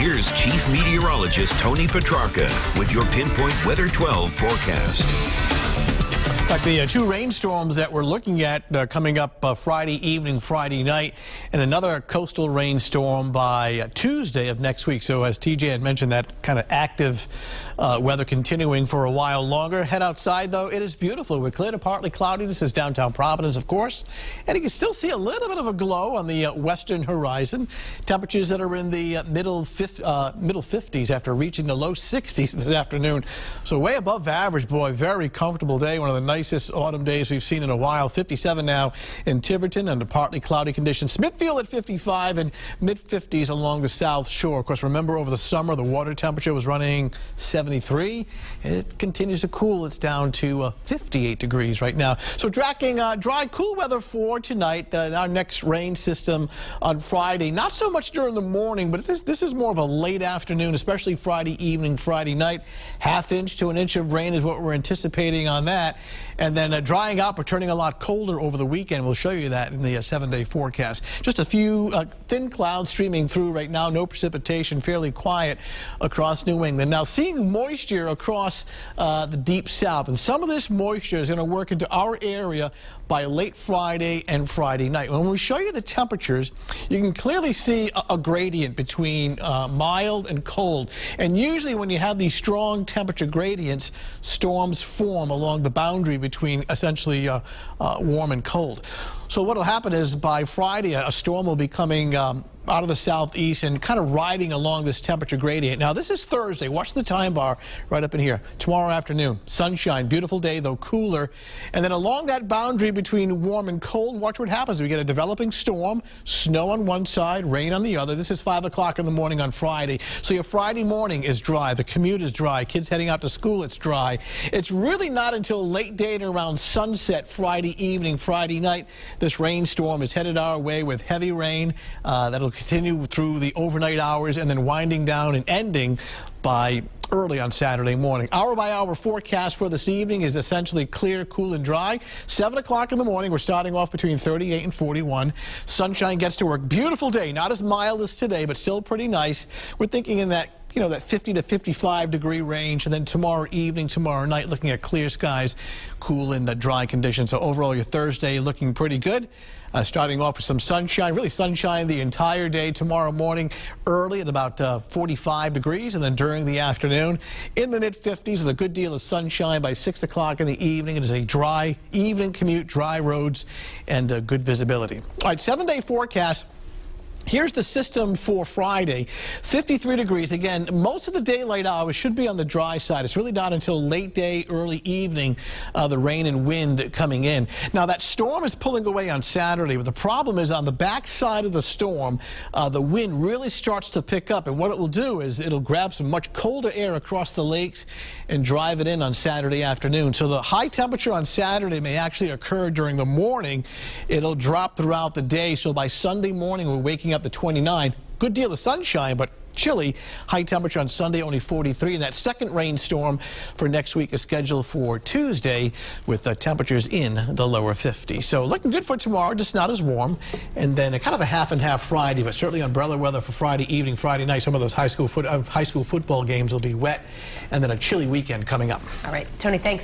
Here's Chief Meteorologist Tony Petrarca with your Pinpoint Weather 12 forecast. In fact, the two rainstorms that we're looking at coming up Friday evening, Friday night, and another coastal rainstorm by Tuesday of next week. So as TJ had mentioned, that kind of active weather continuing for a while longer. Head outside, though. It is beautiful. We're clear to partly cloudy. This is downtown Providence, of course. And you can still see a little bit of a glow on the western horizon. Temperatures that are in the middle 50s after reaching the low 60s this afternoon. So way above average, boy. Very comfortable day. One of the nicest autumn days we've seen in a while. 57 now in Tiverton under partly cloudy conditions. Smithfield at 55 and mid-50s along the south shore. Of course, remember over the summer the water temperature was running 73. It continues to cool. It's down to 58 degrees right now. So tracking dry, cool weather for tonight. Our next rain system on Friday. Not so much during the morning, but this is more of a late afternoon, especially Friday evening, Friday night. Half inch to an inch of rain is what we're anticipating on that. And then drying out, but turning a lot colder over the weekend. We'll show you that in the 7-day forecast. Just a few thin clouds streaming through right now. No precipitation, fairly quiet across New England. Now seeing moisture across the deep south. And some of this moisture is going to work into our area by late Friday and Friday night. When we show you the temperatures, you can clearly see a gradient between mild and cold. And usually when you have these strong temperature gradients, storms form along the boundary between essentially warm and cold. So what will happen is by Friday a storm will be coming out of the southeast and kind of riding along this temperature gradient. Now this is Thursday. Watch the time bar right up in here. Tomorrow afternoon, sunshine, beautiful day, though cooler. And then along that boundary between warm and cold, watch what happens. We get a developing storm, snow on one side, rain on the other. This is 5 o'clock in the morning on Friday. So your Friday morning is dry. The commute is dry. Kids heading out to school, it's dry. It's really not until late day and around sunset Friday evening, Friday night, this rainstorm is headed our way with heavy rain that'll continue through the overnight hours and then winding down and ending by early on Saturday morning. Hour by hour forecast for this evening is essentially clear, cool, and dry. 7 o'clock in the morning, we're starting off between 38 and 41. Sunshine gets to work. Beautiful day. Not as mild as today, but still pretty nice. We're thinking in that, you know, that 50 to 55 degree range. And then tomorrow evening, tomorrow night, looking at clear skies, cool and dry conditions. So overall, your Thursday looking pretty good. Starting off with some sunshine, really sunshine the entire day tomorrow morning, early at about 45 degrees, and then during the afternoon in the mid-50s with a good deal of sunshine by 6 o'clock in the evening. It is a dry evening commute, dry roads, and good visibility. All right, 7-day forecast. Here's the system for Friday. 53 degrees. Again, most of the daylight hours should be on the dry side. It's really not until late day, early evening, the rain and wind coming in. Now, that storm is pulling away on Saturday, but the problem is on the back side of the storm, the wind really starts to pick up. And what it will do is it'll grab some much colder air across the lakes and drive it in on Saturday afternoon. So the high temperature on Saturday may actually occur during the morning. It'll drop throughout the day. So by Sunday morning, we're waking up to 29. Good deal of sunshine, but chilly. High temperature on Sunday, only 43. And that second rainstorm for next week is scheduled for Tuesday with temperatures in the lower 50s. So looking good for tomorrow, just not as warm. And then a kind of a half and half Friday, but certainly umbrella weather for Friday evening, Friday night. Some of those high school football games will be wet. And then a chilly weekend coming up. All right, Tony, thanks.